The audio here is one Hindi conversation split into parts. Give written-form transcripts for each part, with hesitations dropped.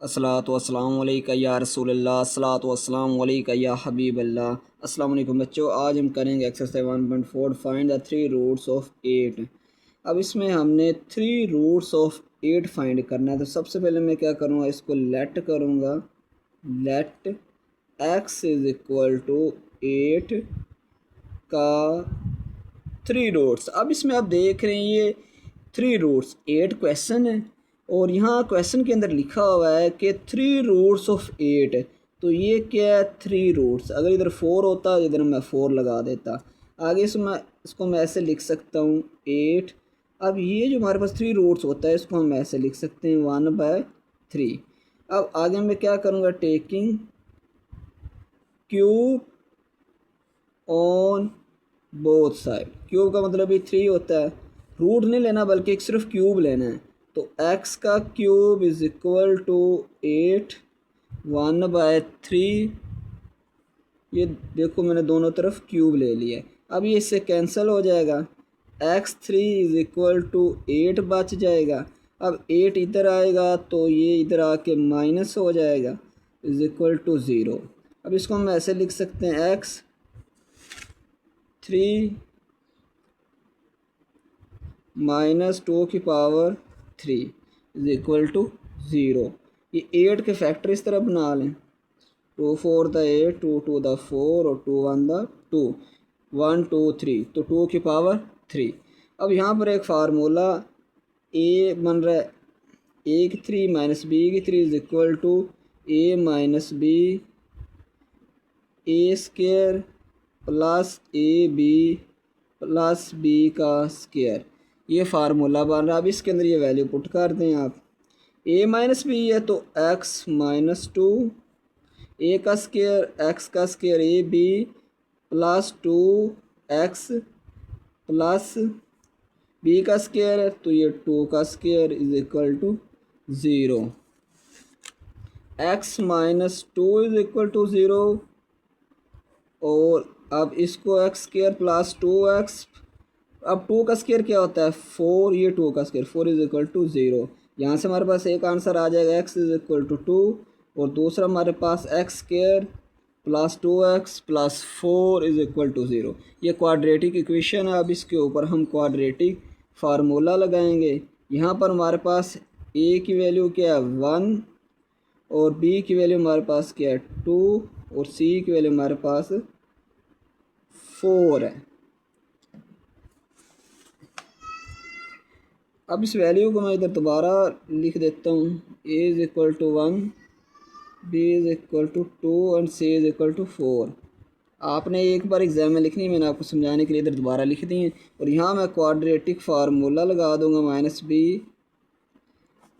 अस्सलातु वस्सलामु अलैका या रसूलल्लाह, अस्सलातु वस्सलामु अलैका या हबीबल्लाह। अस्सलाम वालेकुम बच्चों, आज हम करेंगे exercise 1.4 find the three roots of 8। अब इसमें हमने थ्री रूट्स ऑफ 8 फाइंड करना है। तो सबसे पहले मैं क्या करूँगा, इसको लेट करूँगा। Let X is equal to 8 का थ्री रूट्स। अब इसमें आप देख रहे हैं ये थ्री रूट्स 8 क्वेश्चन है और यहाँ क्वेश्चन के अंदर लिखा हुआ है कि थ्री रूट्स ऑफ 8। तो ये क्या है, थ्री रूट्स। अगर इधर 4 होता इधर मैं 4 लगा देता। आगे इसको मैं ऐसे लिख सकता हूँ 8। अब ये जो हमारे पास थ्री रूट्स होता है इसको हम ऐसे लिख सकते हैं 1/3। अब आगे मैं क्या करूँगा, taking cube on both side. Cube का मतलब ये 3 होता है, रूट नहीं लेना बल्कि एक सिर्फ क्यूब लेना है। तो x का क्यूब इज इक्वल टू 8 1/3। ये देखो मैंने दोनों तरफ क्यूब ले लिया। अब ये इससे कैंसिल हो जाएगा। x3 इज इक्वल टू 8 बच जाएगा। अब 8 इधर आएगा तो ये इधर आके माइनस हो जाएगा, इज इक्वल टू 0। अब इसको हम ऐसे लिख सकते हैं x3 माइनस 2 की पावर 3 इज इक्वल टू 0। ये 8 के फैक्टर इस तरह बना लें, 2 4 द 8, 2 2 द 4 और 2 1 द 2, 1 2 3, तो 2 की पावर 3। अब यहाँ पर एक फार्मूला ए बन रहा है, ए की 3 माइनस बी की 3 is equal to A minus B A square plus A B plus B का स्केयर। ये फार्मूला बन रहा है। अब इसके अंदर ये वैल्यू पुट कर दें आप। a माइनस बी है तो x माइनस 2, ए का स्केयर x का square A B plus 2x plus B का स्केयर है तो ये 2 का square is equal to 0। x minus 2 is equal to 0 और अब इसको x स्केयर प्लस 2x। अब 2 का स्केयर क्या होता है 4, ये 2 का स्केयर 4 इज इक्वल टू 0। यहाँ से हमारे पास एक आंसर आ जाएगा x इज इक्वल टू 2 और दूसरा हमारे पास x square plus 2x plus 4 is equal to 0। ये क्वाड्रेटिक इक्वेशन है। अब इसके ऊपर हम क्वाड्रेटिक फार्मूला लगाएंगे। यहाँ पर हमारे पास a की वैल्यू क्या है 1 और b की वैल्यू हमारे पास क्या है 2 और c की वैल्यू हमारे पास 4 है। अब इस वैल्यू को मैं इधर दोबारा लिख देता हूँ, a is equal to 1, b is equal to 2 and c is equal to 4। आपने एक बार एग्जाम में लिखनी है, मैंने आपको समझाने के लिए इधर दोबारा लिख दी है। और यहाँ मैं क्वाड्रेटिक फार्मूला लगा दूँगा minus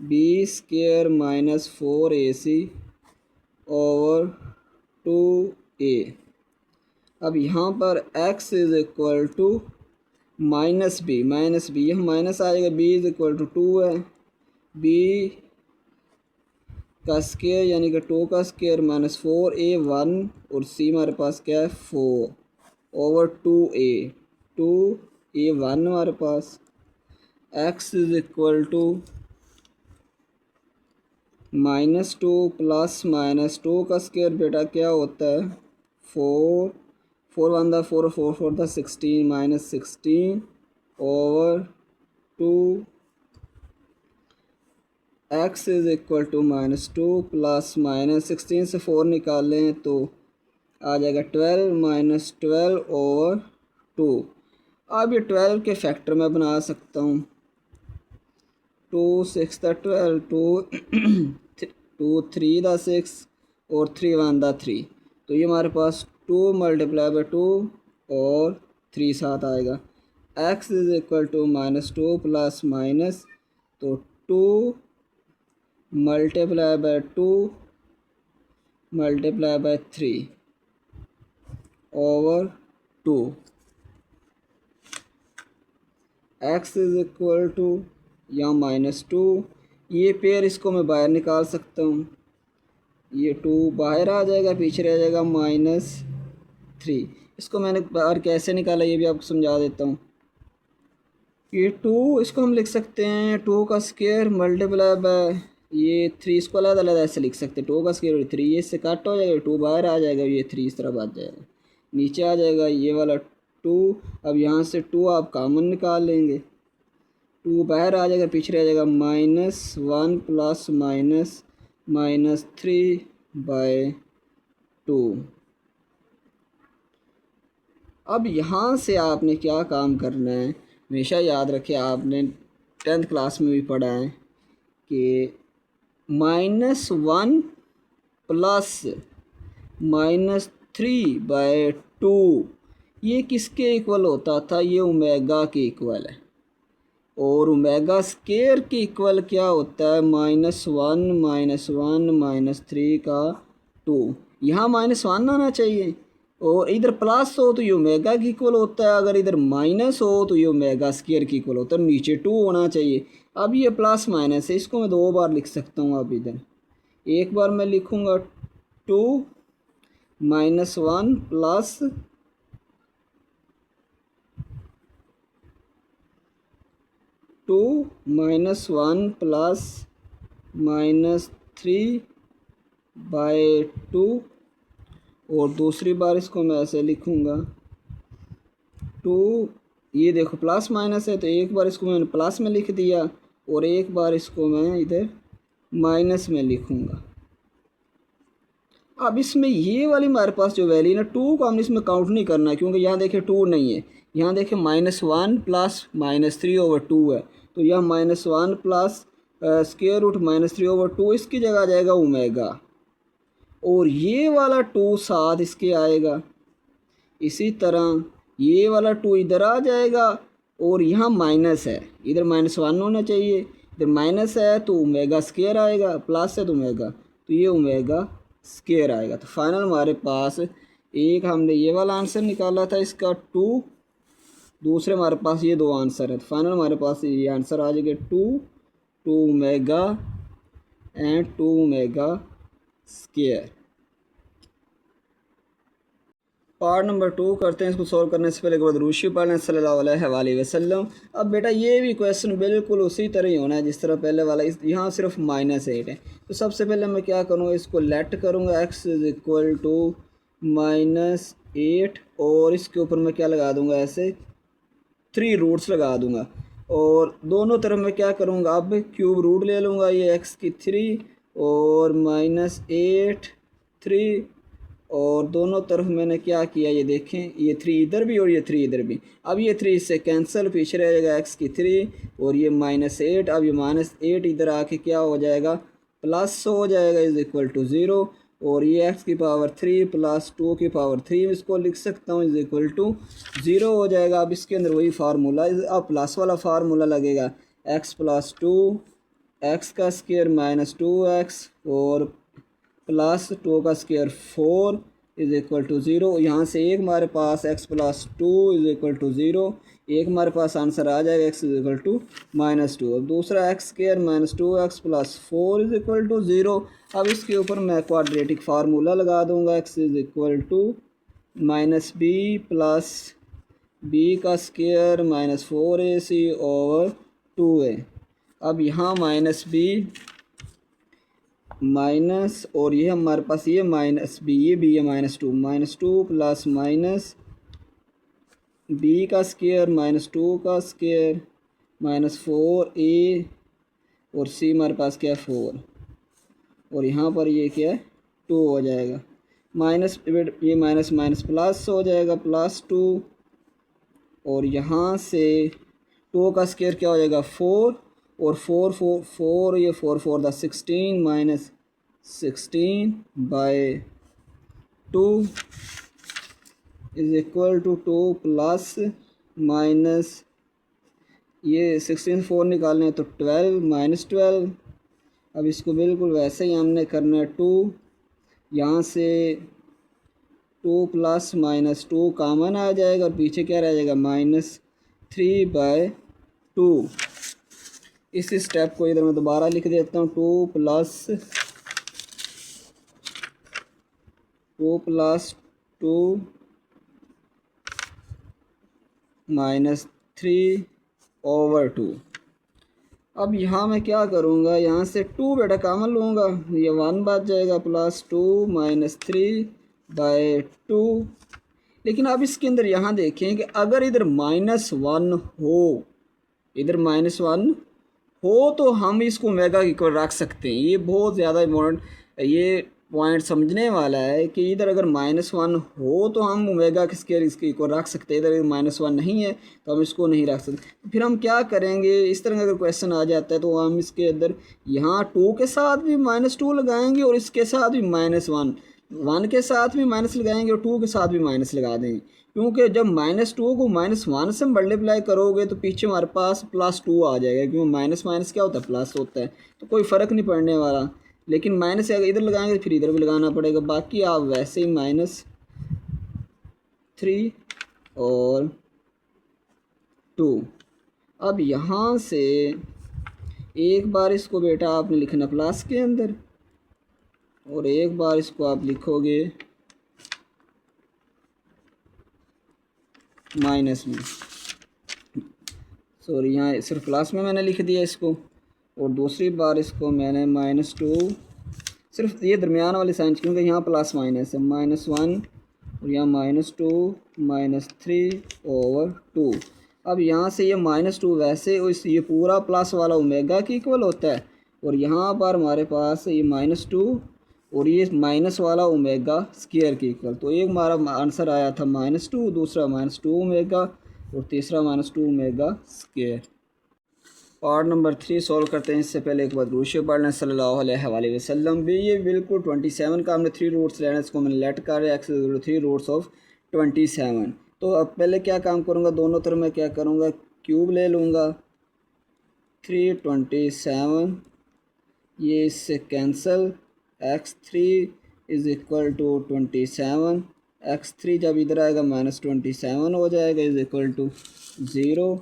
B square minus 4ac over 2a। अब यहाँ पर x is equal to minus B यह माइनस आएगा, b इज़ इक्वल टू 2 है, b का स्केयर यानी कि 2 का स्केयर माइनस 4a 1 और c हमारे पास क्या है 4 ओवर 2a 1 हमारे पास। x is equal to minus 2 plus minus 2 का स्केयर बेटा क्या होता है 4 1 the 4 4 4 the 16 minus 16 over 2 x is equal to minus 2 plus minus 16 से 4 निकालें तो आ जाएगा 12 माइनस 12 ओवर 2। अब ये 12 के फैक्टर में बना सकता हूँ, 2 6 द 12 2 3 द 6 और 3 1 द 3। तो ये हमारे पास 2 मल्टीप्लाई बाई 2 और 3 साथ आएगा। x is equal to minus 2 plus minus तो 2 multiply by 2 multiply by 3 over 2। x is equal to या माइनस 2, ये पेयर इसको मैं बाहर निकाल सकता हूँ, ये 2 बाहर आ जाएगा, पीछे रह जाएगा माइनस 3। इसको मैंने बाहर कैसे निकाला ये भी आपको समझा देता हूँ। ये 2 इसको हम लिख सकते हैं 2 का स्क्वायर मल्टीप्लाई बाय ये 3 इसको अलग अलग ऐसे लिख सकते हैं, 2 का स्क्वायर रूट 3, ये इससे कट हो जाएगा, 2 बाहर आ जाएगा, ये 3 इस तरफ आ जाएगा, नीचे आ जाएगा ये वाला 2। अब यहाँ से 2 आप कॉमन निकाल लेंगे, 2 बाहर आ जाएगा, पीछे रह जाएगा -1 प्लस -3/2। अब यहाँ से आपने क्या काम करना है, हमेशा याद रखें, आपने 10th क्लास में भी पढ़ा है कि -1 प्लस -3/2 ये किसके इक्वल होता था, ये ओमेगा के इक्वल है। और ओमेगा स्केयर के इक्वल क्या होता है, -1 -3 का 2। यहाँ -1 आना चाहिए, और इधर प्लस हो तो ये ओमेगा की इक्वल होता है, अगर इधर माइनस हो तो ये ओमेगा स्क्वायर की इक्वल होता है, नीचे 2 होना चाहिए। अब ये प्लस माइनस है, इसको मैं 2 बार लिख सकता हूँ। अब इधर एक बार मैं लिखूँगा 2 -1 प्लस 2 -1 प्लस -3/2, और दूसरी बार इसको मैं ऐसे लिखूँगा 2, ये देखो प्लस माइनस है तो एक बार इसको मैंने प्लस में लिख दिया और एक बार इसको मैं इधर माइनस में लिखूँगा। अब इसमें ये वाली हमारे पास जो वैल्यू ना 2 को हमने इसमें काउंट नहीं करना है, क्योंकि यहाँ देखें 2 नहीं है, यहाँ देखें -1 प्लस -3/2 है, तो यह -1 प्लस स्क्वायर रूट -3/2 इसकी जगह आ जाएगा ओमेगा, और ये वाला 2 साथ इसके आएगा। इसी तरह ये वाला 2 इधर आ जाएगा, और यहाँ माइनस है, इधर -1 होना चाहिए, इधर माइनस है तो ओमेगा स्क्वायर आएगा, प्लस है तो ओमेगा, तो ये ओमेगा स्क्वायर आएगा। तो फाइनल हमारे पास एक हमने ये वाला आंसर निकाला था इसका 2, दूसरे हमारे पास ये 2 आंसर है, तो फाइनल हमारे पास ये आंसर आ जाएगा 2 omega and 2 omega square. Part number 2 करते हैं। इसको सॉल्व करने से पहले एक बार दुरूद पढ़ लें सल्लल्लाहु अलैहि वसल्लम। अब बेटा ये भी क्वेश्चन बिल्कुल उसी तरह ही होना है जिस तरह पहले वाला, इस यहाँ सिर्फ -8 है। तो सबसे पहले मैं क्या करूँगा, इसको लेट करूँगा x = -8, और इसके ऊपर मैं क्या लगा दूँगा, ऐसे 3 रूट्स लगा दूँगा, और दोनों तरफ मैं क्या करूँगा, अब क्यूब रूट ले लूँगा, ये x की 3 और -8 3, और दोनों तरफ मैंने क्या किया, ये देखें, ये 3 इधर भी और ये 3 इधर भी। अब ये 3 इससे कैंसिल, पीछे रह जाएगा x की 3 और ये -8। अब ये -8 इधर आके क्या हो जाएगा, प्लस हो जाएगा, = 0, और ये x की पावर 3 प्लस 2 की पावर 3 इसको लिख सकता हूँ, = 0 हो जाएगा। अब इसके अंदर वही फार्मूला, अब प्लस वाला फार्मूला लगेगा, x + 2 x का स्क्वायर -2x और प्लस 2 का स्क्वायर 4 = 0। यहाँ से एक हमारे पास x + 2 = 0, एक हमारे पास आंसर आ जाएगा x = -2। अब दूसरा x² -2x + 4 = 0। अब इसके ऊपर मैं क्वाड्रेटिक फार्मूला लगा दूंगा, x = -b प्लस b का स्क्वायर -4ac/2a। अब यहाँ -b माइनस, और ये हमारे पास ये -b, ये भी है -2 प्लस -b का स्क्वायर -2 का स्क्वायर -4a, और c हमारे पास क्या है 4, और यहाँ पर ये क्या है 2 हो जाएगा, माइनस ये माइनस माइनस प्लस हो जाएगा +2, और यहाँ से 2 का स्क्वायर क्या हो जाएगा 4, और 4 ये 4 4 द 16 -16/2 = 2 प्लस माइनस ये 16 से 4 निकालने तो 12 -12। अब इसको बिल्कुल वैसे ही हमने करना है 2, यहाँ से 2 प्लस -2 कॉमन आ जाएगा, और पीछे क्या रह जाएगा -3/2। इस स्टेप को इधर मैं दोबारा लिख देता हूँ, 2 + 2 -3/2। अब यहाँ मैं क्या करूँगा, यहाँ से 2 बेटा कॉमन लूँगा, ये 1 बच जाएगा प्लस 2 माइनस 3/2। लेकिन अब इसके अंदर यहाँ देखें कि अगर इधर -1 हो, इधर -1 हो तो हम इसको ओमेगा की इक्वल रख सकते हैं। ये बहुत ज़्यादा इम्पोर्टेंट ये पॉइंट समझने वाला है कि इधर अगर -1 हो तो हम ओमेगा के स्क्वायर इसके इक्वल रख सकते हैं। इधर -1 नहीं है तो हम इसको नहीं रख सकते। फिर हम क्या करेंगे, इस तरह का अगर क्वेश्चन आ जाता है तो हम इसके अंदर यहाँ 2 के साथ भी -2 लगाएंगे और इसके साथ भी -1, 1 के साथ भी माइनस लगाएंगे और 2 के साथ भी माइनस लगा देंगे। क्योंकि जब -2 को -1 से मल्टीप्लाई करोगे तो पीछे हमारे पास +2 आ जाएगा, क्योंकि माइनस माइनस क्या होता है, प्लस होता है, तो कोई फ़र्क नहीं पड़ने वाला। लेकिन माइनस अगर इधर लगाएंगे तो फिर इधर भी लगाना पड़ेगा। बाकी आप वैसे ही -3 और 2। अब यहाँ से एक बार इसको बेटा आपने लिखना प्लस के अंदर और एक बार इसको आप लिखोगे माइनस में। सॉरी, यहाँ सिर्फ प्लस में मैंने लिख दिया इसको, और दूसरी बार इसको मैंने -2, सिर्फ ये दरमियान वाली साइन, क्योंकि यहाँ प्लस माइनस है, -1 और यहाँ -2 -3/2। अब यहाँ से ये -2 वैसे इस ये पूरा प्लस वाला ओमेगा की इक्वल होता है, और यहाँ पर हमारे पास ये -2 और ये माइनस वाला ओमेगा स्क्वायर की इक्वल। तो एक हमारा आंसर आया था -2, दूसरा -2 ओमेगा और तीसरा -2 omega square. Part number 3 solve करते हैं। इससे पहले एक बार दूसरे पढ़ लें सल्लल्लाहु अलैहि वसल्लम भी। ये बिल्कुल 27 का हमने 3 रूट्स लेना है, इसको मैंने लेट कर रहा है एक्स 3 रूट्स ऑफ 27। तो अब पहले क्या काम करूँगा, दोनों तरफ मैं क्या करूँगा, क्यूब ले लूँगा, 327 ये इससे cancel, x3 is equal to 27, x3 जब इधर आएगा -27 हो जाएगा, इज़ इक्वल टू 0।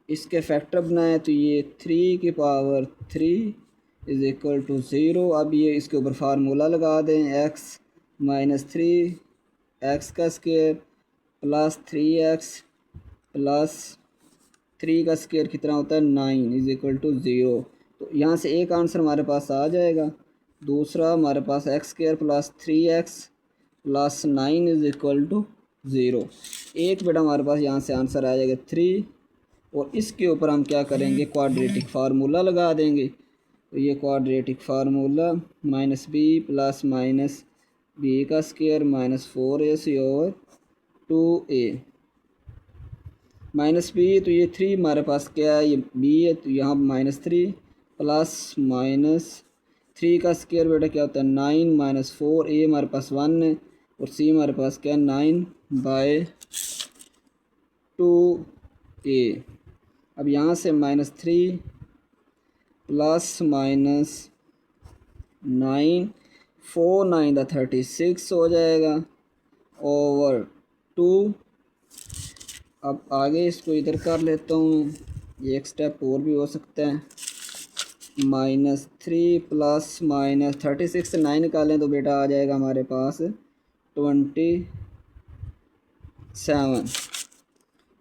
इसके फैक्टर बनाए तो ये 3 की पावर 3 इज़ इक्वल टू 0। अब ये इसके ऊपर फार्मूला लगा दें, x -3 x का स्क्वायर प्लस 3x प्लस 3 का स्क्वायर कितना होता है 9 इज़ इक्वल टू 0। तो यहाँ से एक आंसर हमारे पास आ जाएगा। दूसरा हमारे पास x² plus 3x plus 9 is equal to 0। एक बेटा हमारे पास यहाँ से आंसर आ जाएगा 3, और इसके ऊपर हम क्या करेंगे, क्वाड्रेटिक फार्मूला लगा देंगे। तो ये quadratic formula -b plus -b का स्क्वायर -4ac/2a -b। तो ये 3 हमारे पास क्या है, ये b है, तो यहाँ -3 प्लस -3 का स्क्वायर बेटा क्या होता है 9 -4, a हमारे पास 1 है और c हमारे पास क्या है 9/2a। अब यहाँ से -3 प्लस -9 4 9 36 हो जाएगा ओवर 2। अब आगे इसको इधर कर लेता हूँ, ये एक स्टेप और भी हो सकता है, -3 प्लस -36 से 9 निकालें तो बेटा आ जाएगा हमारे पास 27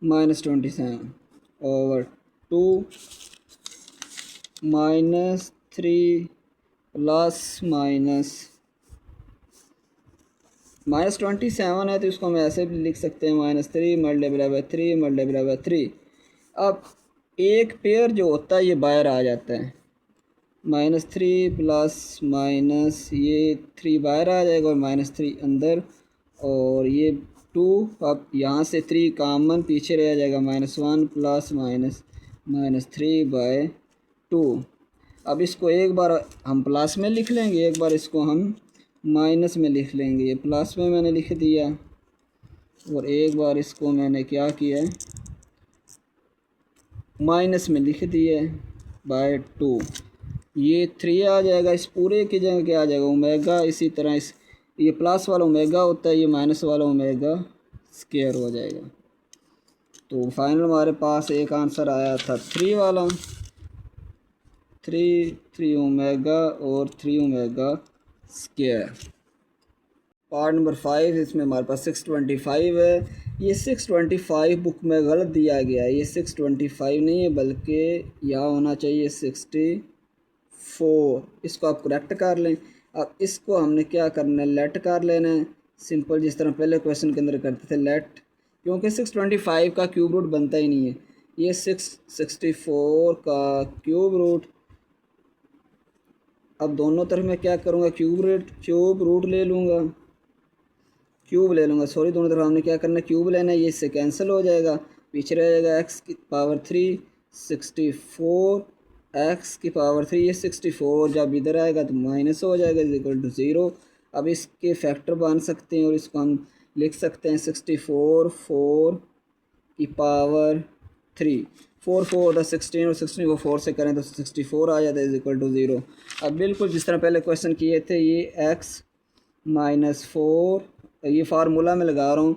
-27 ओवर 2 -3 प्लस -27 है तो इसको हम ऐसे भी लिख सकते हैं -3 मल्टीप्लाई बाय 3 मल्टीप्लाई बाय 3। अब एक पेयर जो होता है ये बाहर आ जाता है, -3 प्लस ये 3 बाहर आ जाएगा और -3 अंदर, और ये 2, अब यहाँ से 3 कॉमन पीछे रह जाएगा, -1 प्लस -3/2। अब इसको एक बार हम प्लस में लिख लेंगे, एक बार इसको हम माइनस में लिख लेंगे। ये प्लस में मैंने लिख दिया और एक बार इसको मैंने क्या किया है माइनस में लिख दिया /2। ये 3 आ जाएगा, इस पूरे की जगह क्या आ जाएगा ओमेगा। इसी तरह इस ये प्लस वाला ओमेगा होता है, ये माइनस वाला ओमेगा स्क्वायर हो जाएगा। तो फाइनल हमारे पास एक आंसर आया था 3 वाला, 3 ओमेगा और 3 ओमेगा स्क्वायर। पार्ट नंबर 5, इसमें हमारे पास 625 है। ये 625 बुक में गलत दिया गया है, ये 625 नहीं है बल्कि यहाँ होना चाहिए 64। इसको आप करेक्ट कर लें। अब इसको हमने क्या करना है, लेट कर लेना है सिंपल, जिस तरह पहले क्वेश्चन के अंदर करते थे लेट, क्योंकि 625 का क्यूब रूट बनता ही नहीं है। ये 664 का क्यूब रूट, अब दोनों तरफ मैं क्या करूँगा, क्यूब रूट ले लूँगा, सॉरी, दोनों तरफ हमने क्या करना है, क्यूब लेना है। ये इससे कैंसिल हो जाएगा, पीछे रह जाएगा एक्स की पावर 3 64, एक्स की पावर 3, ये 64 जब इधर आएगा तो माइनस हो जाएगा, इज इक्वल टू 0। अब इसके फैक्टर बन सकते हैं और इसको हम लिख सकते हैं 64 4 की पावर 3, 4 4 द 16 और 16 को 4 से करें तो 64 आ जाता है, इज इक्वल टू 0। अब बिल्कुल जिस तरह पहले क्वेश्चन किए थे, ये एक्स माइनस 4, ये फार्मूला में लगा रहा हूँ,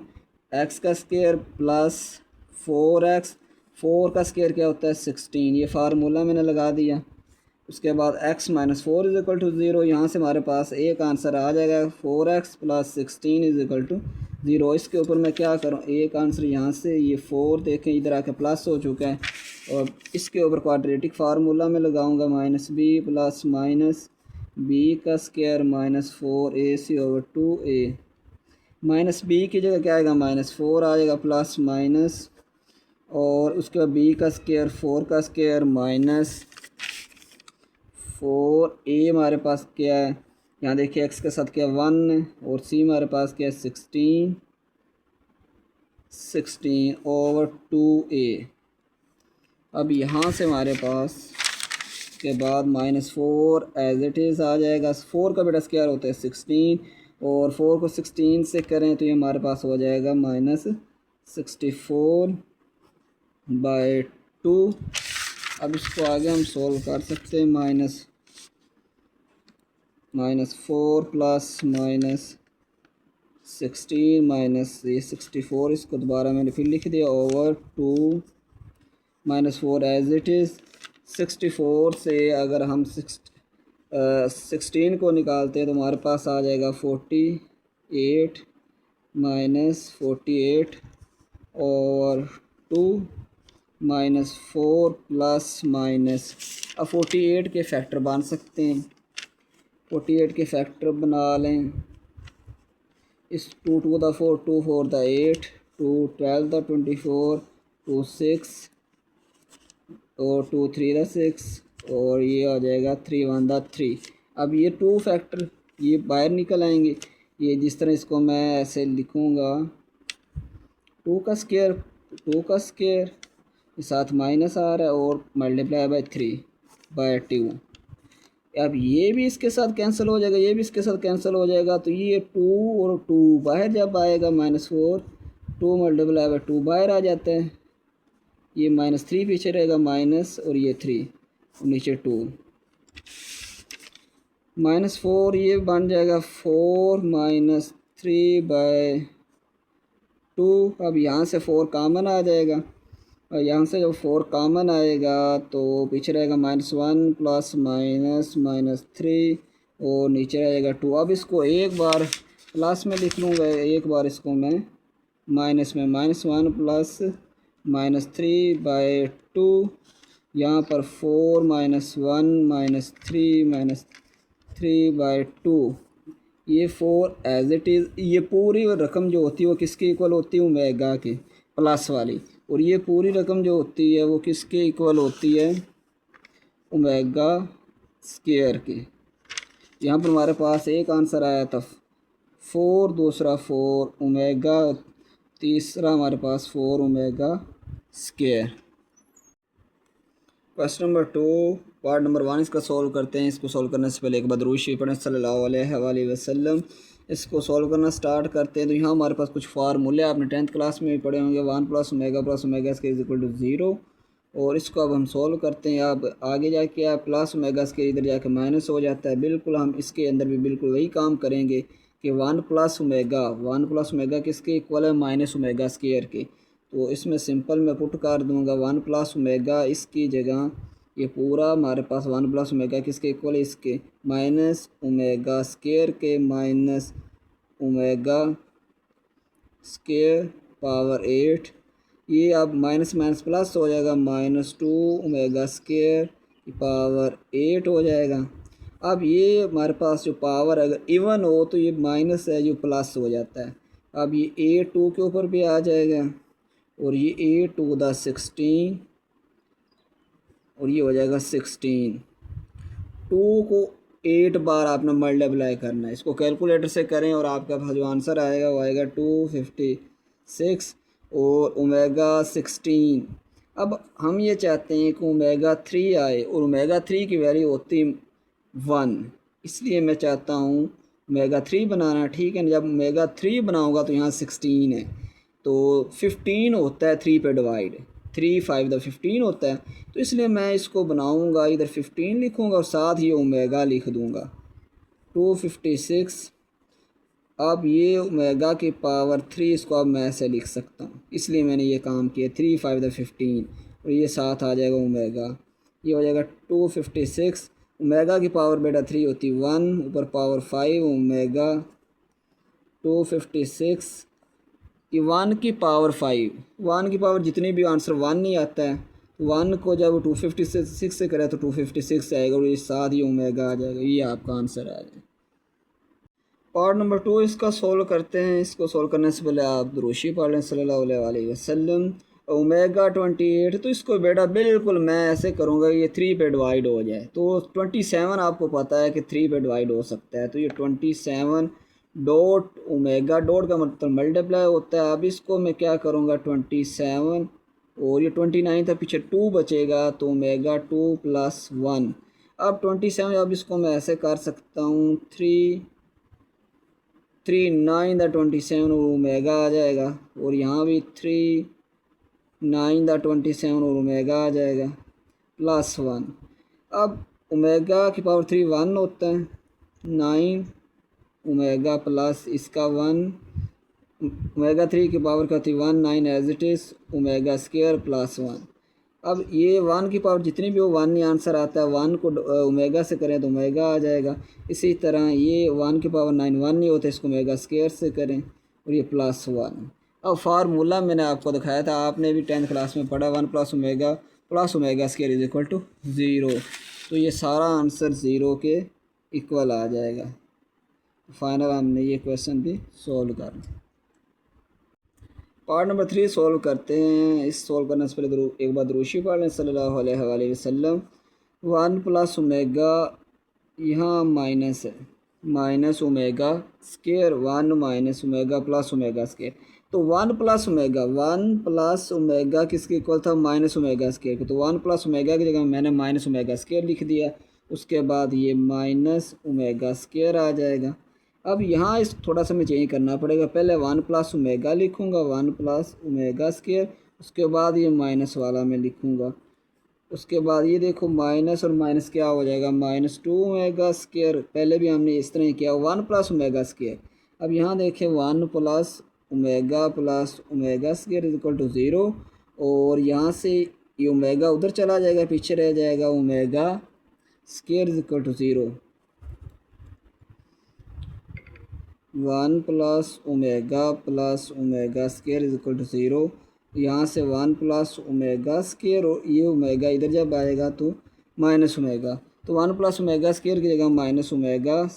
एक्स का स्क्वायर प्लस 4x, 4 का स्क्वायर क्या होता है 16, ये फार्मूला मैंने लगा दिया। उसके बाद x minus 4 is equal to 0, यहाँ से हमारे पास एक आंसर आ जाएगा 4x plus 16 is equal to 0। इसके ऊपर मैं क्या करूँ, एक आंसर यहाँ से, ये 4 देखें इधर आके प्लस हो चुका है, और इसके ऊपर क्वाड्रेटिक फार्मूला में लगाऊंगा minus B plus minus B का square minus 4ac over 2a, minus B की जगह क्या आएगा -4 आ जाएगा प्लस माइनस, और उसके बाद बी का स्क्वायर 4 का स्क्वायर माइनस 4a हमारे पास क्या है, यहाँ देखिए एक्स के साथ क्या 1 और सी हमारे पास क्या है 16 ओवर 2a। अब यहाँ से हमारे पास के बाद -4 एज इट इज़ आ जाएगा, 4 का बेटा स्क्वायर होता है 16, और 4 को 16 से करें तो ये हमारे पास हो जाएगा -64/2। अब इसको आगे हम सॉल्व कर सकते हैं, -4 प्लस -16 माइनस ये 64, इसको दोबारा मैंने फिर लिख दिया ओवर 2 -4 एज इट इज़। 64 से अगर हम 16 को निकालते हैं तो हमारे पास आ जाएगा 48 -48 और 2 -4 प्लस माइनस, अब 48 के फैक्टर बन सकते हैं, 48 के फैक्टर बना लें, इस 2 2 द 4 2 4 द 8 2 12 द 24 2 6 और 2 3 द 6 और ये आ जाएगा 3 1 द 3। अब ये 2 फैक्टर ये बाहर निकल आएंगे, ये जिस तरह इसको मैं ऐसे लिखूँगा 2 का स्क्वायर साथ माइनस आ रहा है और मल्टीप्लाई बाय 3/2। अब ये भी इसके साथ कैंसिल हो जाएगा, ये भी इसके साथ कैंसिल हो जाएगा, तो ये 2 और 2 बाहर जब आएगा -4 2 मल्टीप्लाई बाय 2 बाहर आ जाता है, ये -3 पीछे रहेगा माइनस और ये 3 और नीचे 2, -4 ये बन जाएगा 4 -3/2। अब यहाँ से 4 कॉमन आ जाएगा, और यहाँ से जब 4 कॉमन आएगा तो पीछे रहेगा -1 प्लस -3 और नीचे रहेगा 2। अब इसको एक बार प्लस में लिख लूँगा, एक बार इसको मैं माइनस में -1 प्लस -3/2, यहाँ पर 4 -1 -3/2, ये 4 एज इट इज़। ये पूरी रकम जो होती है वो किसके इक्वल होती है, ओमेगा के प्लस वाली, और ये पूरी रकम जो होती है वो किसके इक्वल होती है, ओमेगा स्क्वायर के। यहाँ पर हमारे पास एक आंसर आया था 4, दूसरा 4 ओमेगा, तीसरा हमारे पास 4 omega square. Question number 2 part number 1 इसका सॉल्व करते हैं। इसको सॉल्व करने से पहले एक बार दुरूद शरीफ पढ़ें सल्लल्लाहु अलैहि वसल्लम। इसको सॉल्व करना स्टार्ट करते हैं तो यहाँ हमारे पास कुछ फार्मूले आपने 10th क्लास में भी पढ़े होंगे, 1 plus omega square is equal to 0, और इसको अब हम सॉल्व करते हैं। अब आगे जाके आप प्लस ओमेगा स्क्वायर इधर जाके माइनस हो जाता है, बिल्कुल हम इसके अंदर भी बिल्कुल वही काम करेंगे कि 1 प्लस ओमेगा किसके इक्वल है, माइनस ओमेगा स्क्वायर के। तो इसमें सिंपल मैं पुट कर दूंगा 1 प्लस ओमेगा, इसकी जगह ये पूरा हमारे पास 1 प्लस ओमेगा किसके इक्वल है, इसके माइनस ओमेगा स्क्वायर के माइनस ओमेगा स्केयर पावर 8, ये अब माइनस माइनस प्लस हो जाएगा, -2 ओमेगा स्केयर पावर 8 हो जाएगा। अब ये हमारे पास जो पावर अगर इवन हो तो ये माइनस है जो प्लस हो जाता है। अब ये A2 के ऊपर भी आ जाएगा और ये A2 × 16 और ये हो जाएगा 16। 2 को 8 बार आपने मल्टीप्लाई करना है, इसको कैलकुलेटर से करें और आपका जो आंसर आएगा वो आएगा 256 और ओमेगा 16। अब हम ये चाहते हैं कि ओमेगा 3 आए और ओमेगा 3 की वैल्यू होती 1, इसलिए मैं चाहता हूँ ओमेगा 3 बनाना। ठीक है, जब ओमेगा 3 बनाऊँगा तो यहाँ 16 है तो 15 होता है 3 पे डिवाइड, 3 5 द 15 होता है, तो इसलिए मैं इसको बनाऊंगा, इधर 15 लिखूंगा और साथ ही ओमेगा लिख दूंगा 256। अब ये ओमेगा की पावर 3 इसको अब मैं ऐसे लिख सकता हूँ, इसलिए मैंने ये काम किया 3 5 द 15 और ये साथ आ जाएगा ओमेगा, ये हो जाएगा 256। ओमेगा की पावर बेटा 3 होती 1, ऊपर पावर 5 ओमेगा 256 कि 1 की पावर 5, 1 की पावर जितनी भी आंसर 1 नहीं आता है, 1 को जब 256 से करें तो 256 आएगा और ये साथ ही ओमेगा आ जाएगा, ये आपका आंसर आ जाएगा। पार्ट नंबर 2 इसका सोल्व करते हैं। इसको सोल्व करने से पहले आप दुरूशी पढ़ लें सल्लल्लाहु अलैहि वसल्लम। ओमेगा 28, तो इसको बेटा बिल्कुल मैं ऐसे करूँगा ये 3 पे डिवाइड हो जाए, तो 27 आपको पता है कि 3 पे डिवाइड हो सकता है, तो ये 27 डॉट ओमेगा, डॉट का मतलब मल्टीप्लाई होता है। अब इसको मैं क्या करूँगा 27 और ये 29 था, पीछे 2 बचेगा तो ओमेगा 2 + 1। अब 27, अब इसको मैं ऐसे कर सकता हूँ 3 9 द 27 और ओमेगा आ जाएगा, और यहाँ भी 3 9 द 27 और ओमेगा आ जाएगा +1। अब ओमेगा की पावर 3 1 होता है, 9 ओमेगा प्लस इसका 1, ओमेगा 3 की पावर का थी 1, 9 as it is omega square +1। अब ये 1 की पावर जितनी भी हो 1 ही आंसर आता है, 1 को ओमेगा से करें तो ओमेगा आ जाएगा। इसी तरह ये 1 की पावर 9 1 नहीं होता, इसको ओमेगा स्क्वायर से करें और ये +1। अब फार्मूला मैंने आपको दिखाया था, आपने भी 10th क्लास में पढ़ा, 1 + ओमेगा स्क्वायर = 0, तो ये सारा आंसर 0 के इक्वल आ जाएगा। फाइनल हमने ये क्वेश्चन भी सॉल्व करना। पार्ट नंबर 3 सॉल्व करते हैं। इस सॉल्व करने से पहले एक बार दुरूशी पढ़ लें सल्लल्लाहु अलैहि वसल्लम। 1 + ओमेगा, यहाँ माइनस है, minus omega square, 1 - omega + omega square, तो 1 + ओमेगा, 1 + ओमेगा किसके इक्वल था माइनस ओमेगा स्क्वायर, तो 1 + ओमेगा की जगह मैंने माइनस ओमेगा स्क्वायर लिख दिया। उसके बाद ये माइनस ओमेगा स्क्वायर आ जाएगा। अब यहाँ इस थोड़ा सा मैं चेंज करना पड़ेगा, पहले 1 + ओमेगा लिखूँगा, 1 + ओमेगा स्क्वायर, उसके बाद ये माइनस वाला मैं लिखूँगा। उसके बाद ये देखो माइनस और माइनस क्या हो जाएगा, -2 ओमेगा स्क्वायर, पहले भी हमने इस तरह किया 1 + ओमेगा स्क्वायर। अब यहाँ देखें 1 + ओमेगा स्क्वायर = 0, और यहाँ से ये ओमेगा उधर चला जाएगा, पीछे रह जाएगा ओमेगा स्क्वायर = 0। 1 + ओमेगा स्क्वायर = 0, यहाँ से 1 + ओमेगा स्क्वायर, और ये ओमेगा इधर जब आएगा तो माइनस ओमेगा, तो 1 + ओमेगा स्क्वायर की जगह माइनस ओमेगा,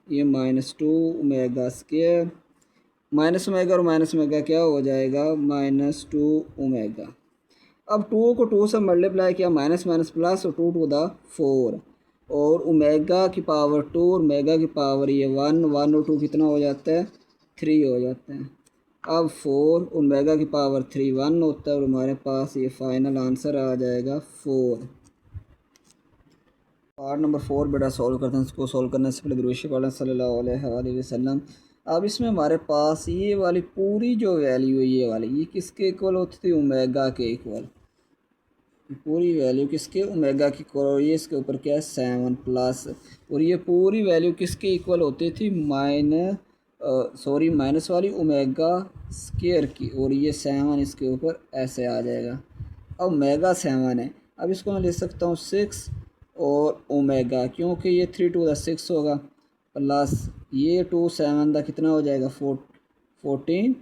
ये -2 ओमेगा स्क्वायर, माइनस ओमेगा और माइनस ओमेगा क्या हो जाएगा -2 ओमेगा। अब 2 को 2 से मल्टीप्लाई किया, माइनस माइनस प्लस और 2 टू द 4, और ओमेगा की पावर 2 और ओमेगा की पावर ये 1 और 2 कितना हो जाता है 3 हो जाता है। अब 4 ओमेगा की पावर 3 1 होता है, और हमारे पास ये फाइनल आंसर आ जाएगा 4। पार्ट नंबर 4 बेटा सॉल्व करते हैं। इसको सॉल्व करने से पहले दुरूद पढ़ें सल्लल्लाहु अलैहि वसल्लम। अब इसमें हमारे पास ये वाली पूरी जो वैल्यू है, ये वाली, ये किसके इक्वल होती थी ओमेगा के इक्वल, पूरी वैल्यू किसके ओमेगा की इक्वल, और ये इसके ऊपर क्या है 7 प्लस, और ये पूरी वैल्यू किसके इक्वल होती थी माइनस वाली ओमेगा स्क्वायर की, और ये 7 इसके ऊपर ऐसे आ जाएगा। अब ओमेगा 7 है, अब इसको मैं लिख सकता हूँ 6 और ओमेगा, क्योंकि ये 3 टू द 6 होगा, प्लस ये 2 7 का कितना हो जाएगा 14,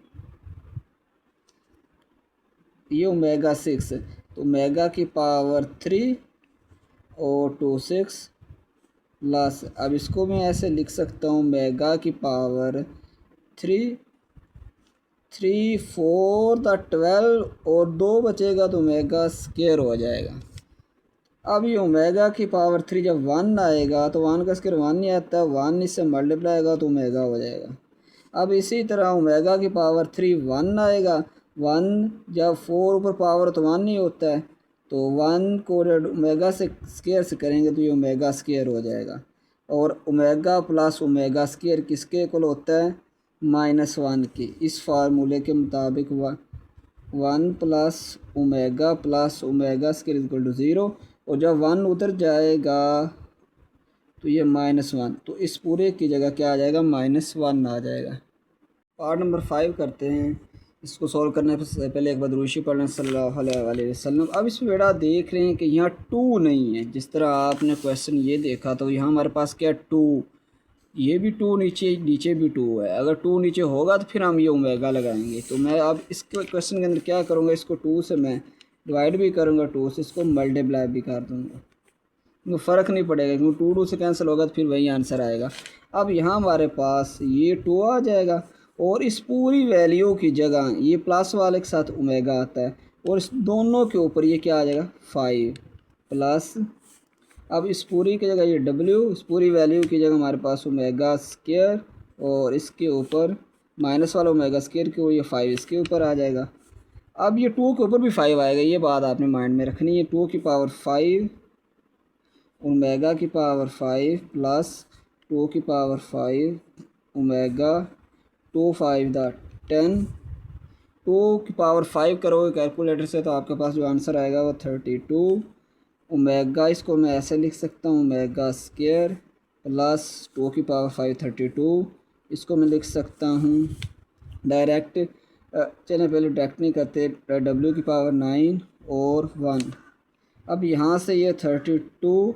ये ओमेगा 6, तो ओमेगा की पावर 3 और 2 6 प्लस, अब इसको मैं ऐसे लिख सकता हूँ ओमेगा की पावर 3 3 4 12 और 2 बचेगा तो ओमेगा स्क्वायर हो जाएगा। अब ये ओमेगा की पावर 3 जब 1 आएगा तो 1 का स्क्वायर 1 नहीं आता, 1 इससे मल्टीप्लाई आएगा तो ओमेगा हो जाएगा। अब इसी तरह ओमेगा की पावर 3 1 आएगा, 1 जब 4 ऊपर पावर तो 1 नहीं होता है, तो 1 को ओमेगा से स्क्वायर से करेंगे तो ये ओमेगा स्क्वायर हो जाएगा। और ओमेगा प्लस ओमेगा स्क्वायर किसके इक्वल होता है -1 के। इस फार्मूले के मुताबिक 1 plus omega square equal to 0, और जब 1 उधर जाएगा तो ये -1, तो इस पूरे की जगह क्या आ जाएगा -1 आ जाएगा। पार्ट नंबर 5 करते हैं। इसको सॉल्व करने से पहले एक बार दुरूद पढ़ लें सल्लल्लाहु अलैहि वसल्लम। अब इसमें बेटा देख रहे हैं कि यहाँ 2 नहीं है, जिस तरह आपने क्वेश्चन ये देखा तो यहाँ हमारे पास क्या 2, ये भी 2 नीचे भी 2 है। अगर 2 नीचे होगा तो फिर हम ये ओमेगा लगाएंगे। तो मैं अब इसके क्वेश्चन के अंदर क्या करूँगा, इसको 2 से मैं डिवाइड भी करूँगा, 2 से इसको मल्टीप्लाई भी कर दूँगा, तो फ़र्क नहीं पड़ेगा क्योंकि 2 2 से कैंसिल होगा तो फिर वही आंसर आएगा। अब यहाँ हमारे पास ये 2 आ जाएगा और इस पूरी वैल्यू की जगह ये प्लस वाले के साथ ओमेगा आता है और इस दोनों के ऊपर ये क्या आ जाएगा 5 प्लस, अब इस पूरी की जगह ये w, इस पूरी वैल्यू की जगह हमारे पास ओमेगा स्क्वायर और इसके ऊपर माइनस वाला ओमेगा स्क्वायर के, ये 5 इसके ऊपर आ जाएगा। अब ये 2 के ऊपर भी 5 आएगा, ये बात आपने माइंड में रखनी है। 2 की पावर 5 ओमेगा की पावर 5 प्लस 2 की पावर 5 ओमेगा 2 5 10, 2 की पावर 5 करोगे कैलकुलेटर से तो आपके पास जो आंसर आएगा वो 32 ओमेगा। इसको मैं ऐसे लिख सकता हूँ ओमेगा स्क्वायर प्लस 2 की पावर 5 32, इसको मैं लिख सकता हूँ डायरेक्ट, चलें पहले डायरेक्ट नहीं करते, w की पावर 9 और 1। अब यहाँ से ये 32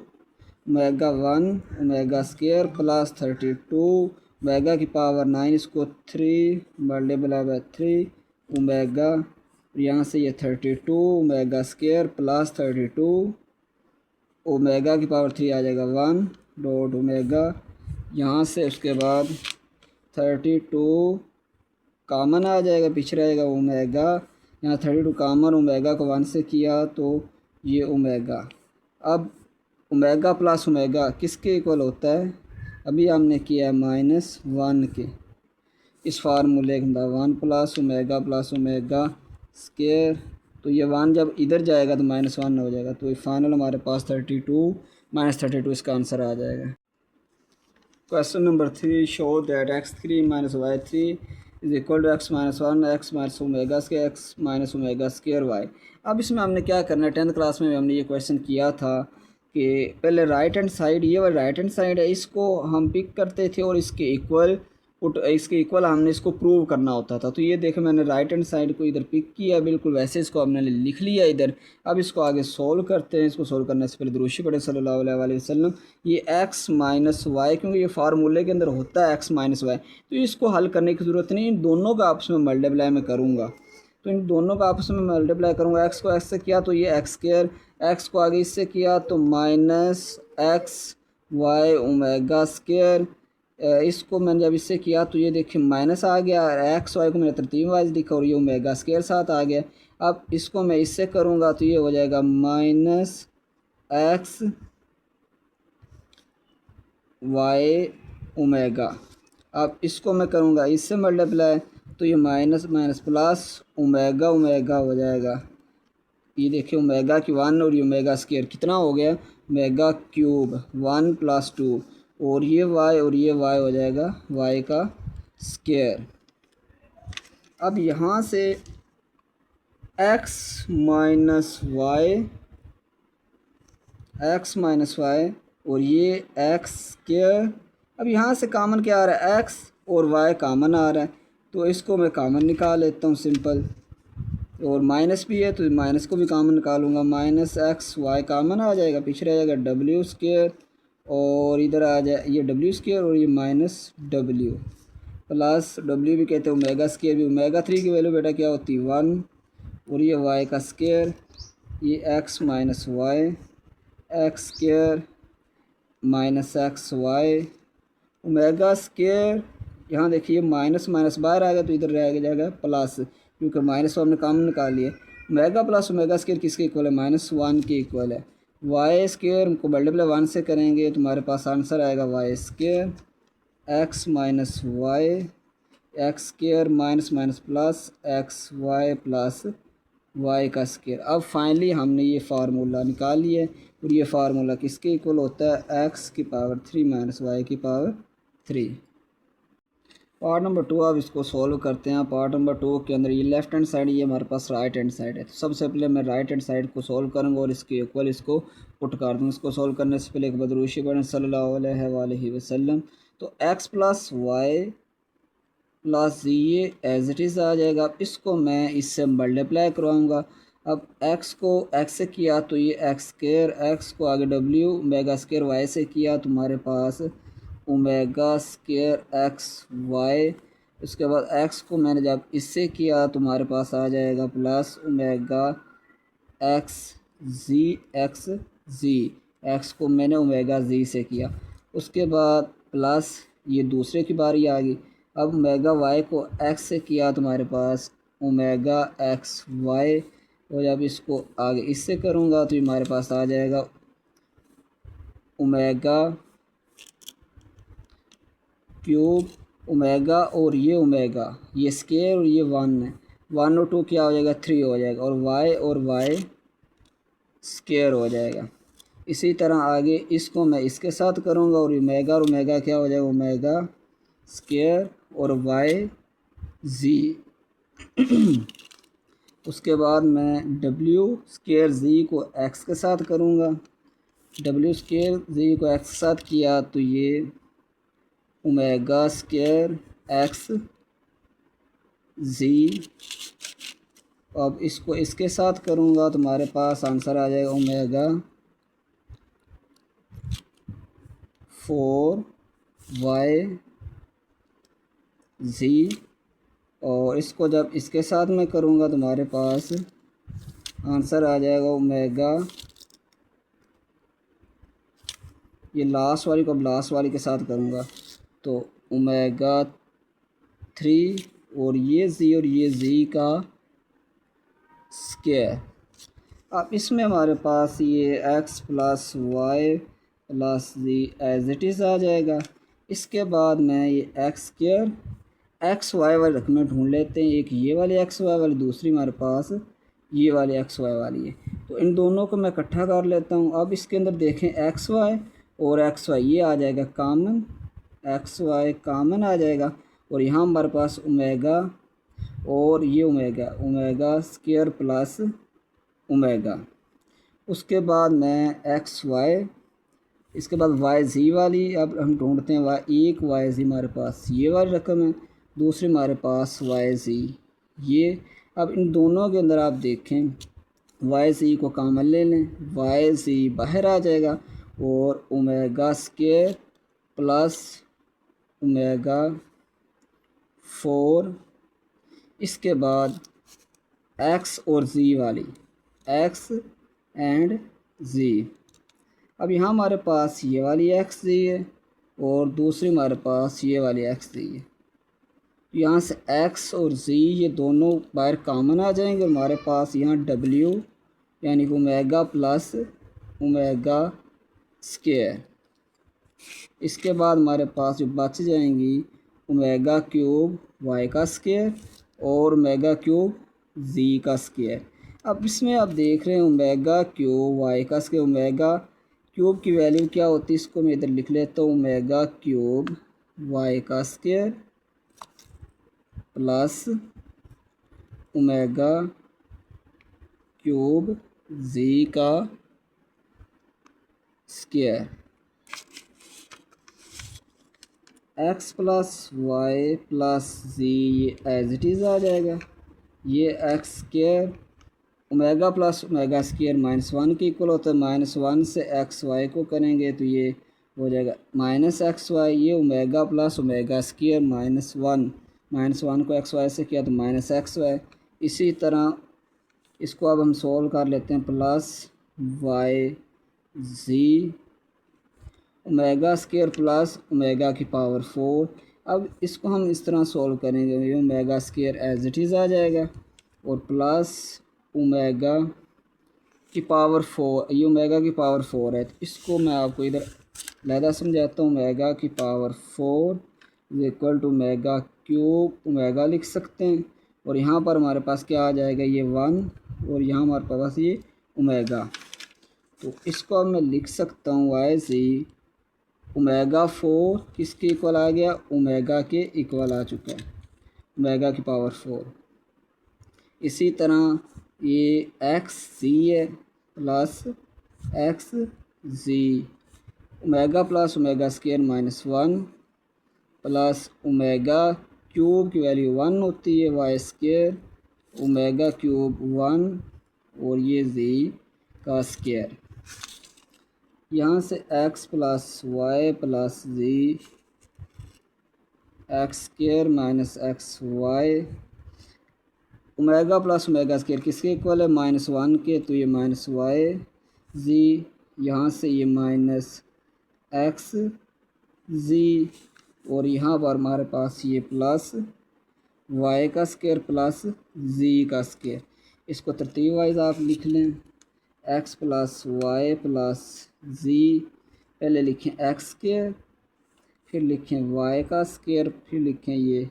omega 1 omega square plus 32 omega की पावर 9, इसको 3 मल्टीप्लाई बाय 3 ओमेगा, यहाँ से ये 32 ओमेगा स्क्वायर प्लस 32 ओमेगा की पावर 3 आ जाएगा 1 डॉट ओमेगा, यहाँ से उसके बाद 32 कॉमन आ जाएगा, पीछे रहेगा ओमेगा, यहाँ 32 कॉमन, ओमेगा को 1 से किया तो ये ओमेगा। अब ओमेगा प्लस ओमेगा किसके इक्वल होता है, अभी हमने किया -1 के। इस फार्मूले के अंदर 1 प्लस ओमेगा स्क्वायर, तो ये 1 जब इधर जाएगा तो -1 हो जाएगा, तो फाइनल हमारे पास 32 -32 इसका आंसर आ जाएगा। Question number 3, show that x3 - y3 is equal to x - 1 x minus omega square x minus omega square y। अब इसमें हमने क्या करना है, 10th क्लास में हमने ये क्वेश्चन किया था कि पहले राइट हैंड साइड, ये वाला राइट हैंड साइड है, इसको हम पिक करते थे और इसके इक्वल हमने इसको प्रूव करना होता था। तो ये देखें मैंने राइट हैंड साइड को इधर पिक किया, बिल्कुल वैसे इसको हमने लिख लिया इधर। अब इसको आगे सोल्व करते हैं। इसको सोल्व करने से पहले दुरूद पढ़े सल्लल्लाहु अलैहि वसल्लम। ये x माइनस वाई, क्योंकि ये फार्मूले के अंदर होता है x माइनस वाई, तो इसको हल करने की ज़रूरत नहीं, इन दोनों का आपस में मल्टीप्लाई मैं करूँगा। तो इन दोनों का आपस में मल्टीप्लाई करूँगा, एक्स को एक्स से किया तो ये एक्स स्क्वायर, एक्स को आगे इससे किया तो -x y ओमेगा स्क्वायर, इसको मैंने जब इससे किया तो ये देखिए माइनस आ गया, और एक्स वाई को मैंने तरतीब वाइज लिखा और ये ओमेगा स्क्वायर साथ आ गया। अब इसको मैं इससे करूँगा तो ये हो जाएगा -x y ओमेगा। अब इसको मैं करूँगा इससे मल्टीप्लाई तो ये minus minus plus omega omega हो जाएगा। ये देखिए ओमेगा की 1 और ये ओमेगा स्क्वायर कितना हो गया, ओमेगा क्यूब 1 + 2, और ये y हो जाएगा y का स्क्वायर। अब यहाँ से x माइनस वाई और ये x स्क्वायर। अब यहाँ से कॉमन क्या आ रहा है, x और y कॉमन आ रहा है, तो इसको मैं कॉमन निकाल लेता हूँ सिंपल, और माइनस भी है तो माइनस को भी कॉमन निकालूंगा, -x y कॉमन आ जाएगा, पीछे रह जाएगा w स्क्वायर और इधर आ जाए ये डब्ल्यू स्क्वायर और ये माइनस डब्ल्यू प्लस डब्ल्यू भी कहते हैं ओमेगा स्क्वायर भी। ओमेगा 3 की वैल्यू बेटा क्या होती है 1 और ये वाई का स्क्वायर ये x minus y x square minus x Y omega square. यहाँ देखिए माइनस माइनस बाहर आ गया तो इधर रह जाएगा प्लस, क्योंकि माइनस को हमने कॉमन निकाल लिया। ओमेगा प्लस ओमेगा स्क्वायर किसके इक्वल है -1 के इक्वल है। वाई स्क्वायर को मल्टीप्लाई 1 से करेंगे तो तुम्हारे पास आंसर आएगा y square x minus y x square minus minus plus x y plus y का स्क्वायर। अब फाइनली हमने ये फार्मूला निकाल लिया और ये फार्मूला किसके इक्वल होता है एक्स की पावर 3 माइनस वाई की पावर 3। पार्ट नंबर 2 अब इसको सॉल्व करते हैं। पार्ट नंबर 2 के अंदर ये लेफ्ट हैंड साइड ये हमारे पास राइट हैंड साइड है, तो सबसे पहले मैं राइट हैंड साइड को सॉल्व करूँगा और इसके इक्वल इसको पुट कर दूँ। इसको सॉल्व करने से पहले एक बदरूशी पढ़ें सल्लल्लाहु अलैहि वसल्लम। तो एक्स प्लस वाई प्लस ये एज इट इज़ आ जाएगा। अब इसको मैं इससे मल्टीप्लाई करवाऊँगा। अब x को x से किया तो ये एक्स स्क्वायर, एक्स को आगे w ओमेगा स्क्वायर वाई से किया तुम्हारे पास ओमेगा स्क्वायर एक्स वाई। उसके बाद x को मैंने जब इससे किया तुम्हारे पास आ जाएगा प्लस ओमेगा एक्स जी एक्स को मैंने ओमेगा जी से किया। उसके बाद प्लस ये दूसरे की बारी आ गई। अब ओमेगा वाई को x से किया तुम्हारे पास ओमेगा एक्स वाई, और जब इसको आगे इससे करूँगा तो हमारे पास आ जाएगा ओमेगा क्यूब ओमेगा और ये स्क्वायर और ये 1 है 1 और 2 क्या हो जाएगा 3 हो जाएगा और वाई स्क्वायर हो जाएगा। इसी तरह आगे इसको मैं इसके साथ करूँगा और ओमेगा क्या हो जाएगा ओमेगा स्क्वायर और वाई जी। उसके बाद मैं डब्ल्यू स्क्वायर जी को एक्स के साथ करूँगा। डब्ल्यू स्क्वायर जी को एक्स के साथ किया तो ये ओमेगा स्क्वायर एक्स जी। अब इसको इसके साथ करूँगा तो हमारे पास आंसर आ जाएगा ओमेगा 4 वाई जी। और इसको जब इसके साथ मैं करूँगा तो हमारे पास आंसर आ जाएगा ओमेगा, ये लास्ट वाली को अब लास्ट वाली के साथ करूँगा तो ओमेगा 3 और ये जी का स्क्वायर। अब इसमें हमारे पास ये x plus Y plus Z as it is आ जाएगा। इसके बाद मैं ये एक्स स्क्वायर एक्स वाई वाली रकमें ढूंढ लेते हैं। एक ये वाली एक्स वाई वाली, दूसरी हमारे पास ये वाली एक्स वाई वाली है, तो इन दोनों को मैं इकट्ठा कर लेता हूँ। अब इसके अंदर देखें एक्स वाई और एक्स वाई ये आ जाएगा कॉमन, एक्स वाई कॉमन आ जाएगा और यहाँ हमारे पास ओमेगा और ये ओमेगा स्क्वायर प्लस ओमेगा। उसके बाद मैं एक्स वाई, इसके बाद वाई जी वाली अब हम ढूंढते हैं। एक वाई जी हमारे पास ये वाली रकम है, दूसरी हमारे पास वाई जी ये। अब इन दोनों के अंदर आप देखें वाई जी को कॉमन ले लें, वाई जी बाहर आ जाएगा और ओमेगा स्क्वायर प्लस ओमेगा 4। इसके बाद एक्स और जी वाली एक्स एंड जी। अब यहाँ हमारे पास ये वाली एक्स जी है और दूसरी हमारे पास ये वाली एक्स जी है। यहाँ से एक्स और जी ये दोनों बाहर कॉमन आ जाएंगे। हमारे पास यहाँ डब्ल्यू यानी कि ओमेगा प्लस ओमेगा स्क्वायर। इसके बाद हमारे पास जो बच जाएंगी ओमेगा क्यूब वाई का स्क्वायर और ओमेगा क्यूब जी का स्क्वायर। अब इसमें आप देख रहे हैं ओमेगा क्यूब वाई का स्क्वायर, ओमेगा क्यूब की वैल्यू क्या होती है इसको मैं इधर लिख लेता हूँ ओमेगा क्यूब वाई का square plus omega cube Z का square. X plus Y plus Z ये एज इट इज़ आ जाएगा। ये X square omega plus omega square -1 के इक्वल होता है। -1 से एक्स वाई को करेंगे तो ये हो जाएगा माइनस एक्स वाई, ये omega plus omega square minus one को एक्स वाई से किया तो माइनस एक्स वाई। इसी तरह इसको अब हम सोल्व कर लेते हैं, plus Y Z omega square plus omega की पावर 4। अब इसको हम इस तरह सोल्व करेंगे, ये omega square as it is आ जाएगा और प्लस ओमेगा की पावर 4, ये ओमेगा की पावर 4 है, तो इसको मैं आपको इधर लहदा समझाता हूँ। ओमेगा की power 4 is equal to omega cube omega लिख सकते हैं, और यहाँ पर हमारे पास क्या आ जाएगा, ये 1 और यहाँ हमारे पास ये ओमेगा। तो इसको अब मैं लिख सकता हूँ वाई सी ओमेगा 4 किसके इक्वल आ गया, ओमेगा के इक्वल आ चुका है, ओमेगा की पावर 4। इसी तरह ये एक्स सी है plus X Z omega plus omega square minus 1 plus omega cube की वैल्यू 1 होती है, वाई स्क्वायर ओमेगा क्यूब 1 और ये जी का स्क्वायर। यहाँ से X plus Y plus Z X square minus x Y omega plus omega square किसके इक्वल है, माइनस 1 के, तो ये माइनस वाई जी, यहाँ से ये माइनस एक्स जी और यहाँ पर हमारे पास ये प्लस वाई का स्क्वायर प्लस जी का स्क्वायर। इसको तरतीब वाइज आप लिख लें, एक्स प्लस वाई प्लस जी, पहले लिखें एक्स स्क्वायर, फिर लिखें वाई का स्क्वायर, फिर लिखें ये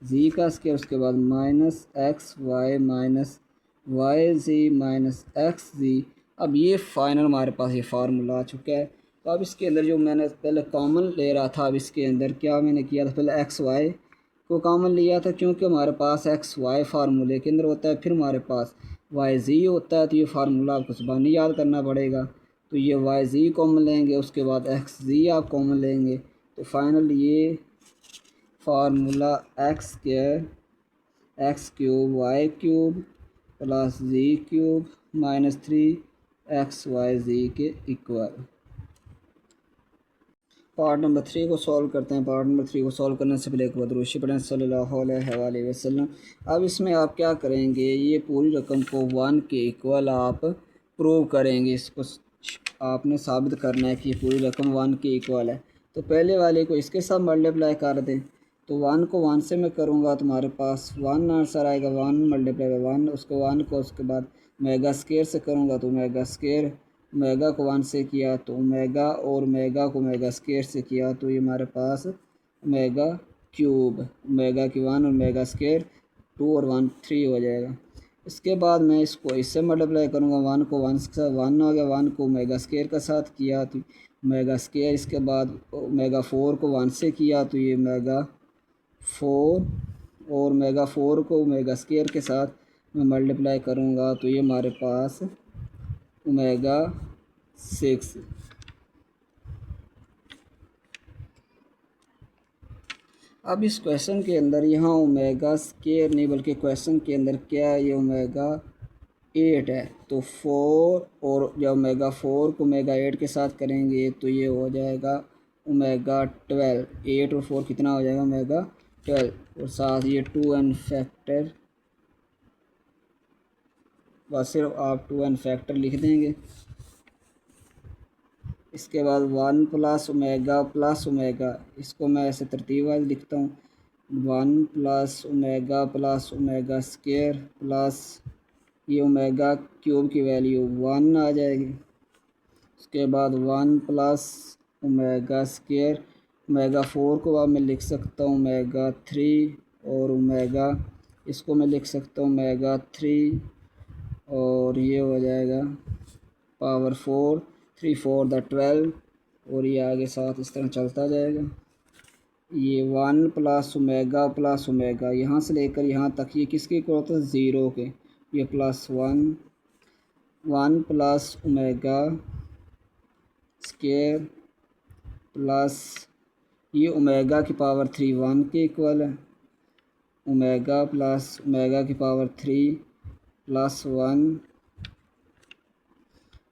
जी का स्क्वायर, उसके बाद minus x Y minus Y Z minus X Z. अब ये फाइनल हमारे पास ये फार्मूला आ चुका है। तो अब इसके अंदर जो मैंने पहले कॉमन ले रहा था, अब इसके अंदर क्या मैंने किया था, पहले एक्स वाई को कॉमन लिया था, क्योंकि हमारे पास एक्स वाई फार्मूले के अंदर होता है, फिर हमारे पास वाई जी होता है, तो ये फार्मूला आपको ज़बानी याद करना पड़ेगा। तो ये वाई जी कॉमन लेंगे, उसके बाद एक्स जी आप कॉमन लेंगे, तो फाइनल ये formula X square X cube Y cube plus Z cube minus 3 X Y Z के इक्वल। पार्ट नंबर 3 को सॉल्व करते हैं। पार्ट नंबर 3 को सॉल्व करने से पहले एक बार दुरूद पढ़ें सल्लल्लाहु अलैहि वसल्लम। अब इसमें आप क्या करेंगे, ये पूरी रकम को 1 के इक्वल आप प्रूव करेंगे। इसको आपने साबित करना है कि पूरी रकम 1 के इक्वल है। तो पहले वाले को इसके साथ मल्टीप्लाई कर दें, तो 1 को 1 से मैं करूँगा तो हमारे पास 1 आंसर आएगा, 1 मल्टीप्लाई बाई 1, उसको 1 को उसके बाद मेगा स्क्वायर से करूँगा तो मेगा स्क्वायर, ओमेगा को 1 से किया तो ओमेगा, और ओमेगा को ओमेगा स्क्वायर से किया तो ये हमारे पास ओमेगा क्यूब, ओमेगा की 1 और ओमेगा स्क्वायर 2 और 1 3 हो जाएगा। इसके बाद मैं इसको इससे मल्टीप्लाई करूँगा, 1 को 1 के साथ 1 हो गया, 1 को ओमेगा स्क्वायर के साथ किया तो ओमेगा स्क्वायर, इसके बाद ओमेगा 4 को 1 से किया तो ये ओमेगा 4, और ओमेगा 4 को ओमेगा स्क्वायर के साथ मैं मल्टीप्लाई करूँगा तो ये हमारे पास ओमेगा 6। अब इस क्वेश्चन के अंदर यहाँ ओमेगा स्क्वायर नहीं बल्कि क्वेश्चन के अंदर क्या है, ये ओमेगा 8 है, तो 4 और जब ओमेगा 4 को ओमेगा 8 के साथ करेंगे तो ये हो जाएगा ओमेगा 12, 8 और 4 कितना हो जाएगा, ओमेगा 12, और साथ ये 2 एन फैक्टर, बस सिर्फ आप 2 एन फैक्टर लिख देंगे। इसके बाद 1 प्लस ओमेगा, इसको मैं ऐसे तरतीब वाइज लिखता हूँ, 1 प्लस ओमेगा स्क्वायर प्लस ये ओमेगा क्यूब की वैल्यू 1 आ जाएगी। उसके बाद 1 प्लस ओमेगा स्क्वायर, ओमेगा 4 को अब मैं लिख सकता हूँ ओमेगा 3, और ओमेगा इसको मैं लिख सकता हूँ ओमेगा 3, और ये हो जाएगा पावर 4, 3 4 द 12, और ये आगे साथ इस तरह चलता जाएगा। ये 1 प्लस ओमेगा यहाँ से लेकर यहाँ तक ये किसके इक्वल होता है, 0 के, ये plus 1 plus omega square plus ये ओमेगा की पावर 3 1 के इक्वल है, ओमेगा प्लस ओमेगा की पावर 3 प्लस 1,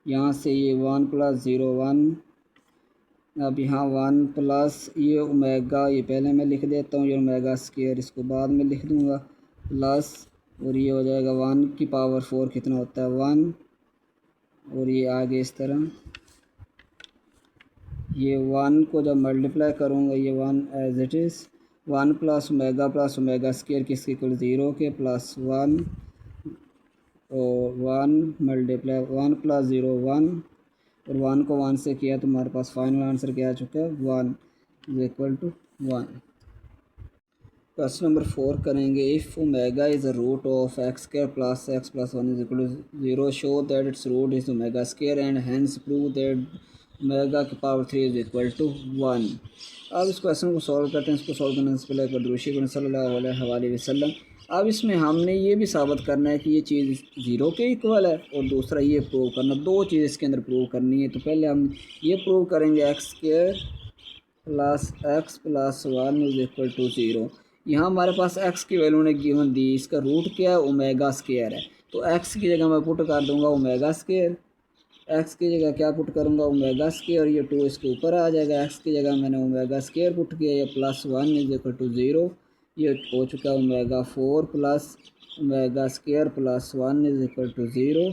यहाँ से ये 1 प्लस 0 1, अब यहाँ 1 प्लस ये ओमेगा, ये पहले मैं लिख देता हूँ, ये ओमेगा स्क्वायर इसको बाद में लिख दूँगा, प्लस और ये हो जाएगा 1 की पावर 4 कितना होता है 1, और ये आगे इस तरह ये 1 को जब मल्टीप्लाई करूँगा ये 1 as it is 1 plus omega square किसके इक्वल 0 के, प्लस 1 और 1 मल्टीप्लाई 1 प्लस 0 1, और 1 को 1 से किया तो हमारे पास फाइनल आंसर क्या आ चुका है 1 is equal to 1। Question number 4 करेंगे। If omega is a root of x square plus x plus 1 is equal to 0, show that it's root is omega square and hence prove that omega की पावर 3 इज इक्वल टू 1। अब इस क्वेश्चन को सॉल्व करते हैं। इसको सॉल्व करने से पहले दुरूद सल्लल्लाहु अलैहि वसल्लम। अब इसमें हमने ये भी साबित करना है कि ये चीज़ 0 के इक्वल है, और दूसरा ये प्रूव करना, दो चीज़ इसके अंदर प्रूव करनी है। तो पहले हम ये प्रूव करेंगे x square plus 1 is equal to 0। यहाँ हमारे पास x की वैल्यू ने गिवन दी, इसका रूट क्या है ओमेगा स्क्वायर है, तो x की जगह मैं पुट कर दूंगा ओमेगा स्क्वायर, x की जगह क्या पुट करूँगा ओमेगा स्क्वायर, ये 2 इसके ऊपर आ जाएगा, x की जगह मैंने ओमेगा स्क्वायर पुट किया, ये प्लस 1 इज इक्वल टू 0, ये हो चुका है omega 4 plus omega square plus 1 is equal to 0।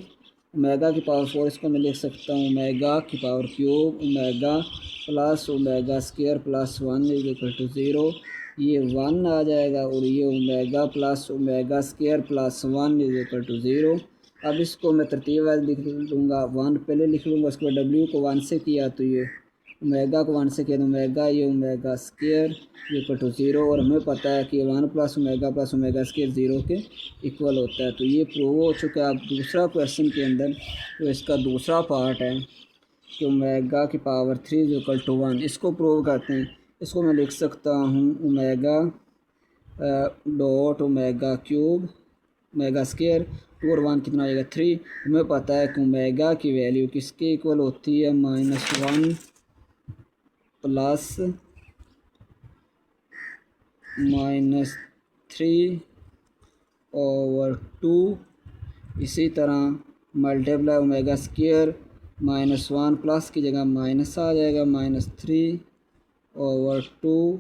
Omega की पावर 4 इसको मैं लिख सकता हूँ ओमेगा की power cube omega plus omega square plus 1 is equal to 0, ये 1 आ जाएगा, और ये omega plus omega square plus 1 is equal to 0। अब इसको मैं तरतीब वाइज लिख लूँगा, 1 पहले लिख लूँगा, उसके बाद w को 1 से किया तो ये ओमेगा को 1 से किया तो ओमेगा, ये ओमेगा स्क्वायर इक्वल टू 0, और हमें पता है कि 1 प्लस ओमेगा स्क्वायर 0 के इक्वल होता है। तो ये प्रूव हो चुका है। अब दूसरा क्वेश्चन के अंदर तो इसका दूसरा पार्ट है कि ओमेगा की पावर 3 इज इक्वल टू 1, इसको प्रूव करते हैं। इसको मैं लिख सकता हूँ omega dot omega cube omega square 2 और 1 कितना आएगा 3। हमें पता है कि ओमेगा की वैल्यू किसके इक्वल होती है -1 प्लस -3/2, इसी तरह मल्टीप्लाई ओमेगा स्क्वायर -1 प्लस की जगह माइनस आ जाएगा -3/2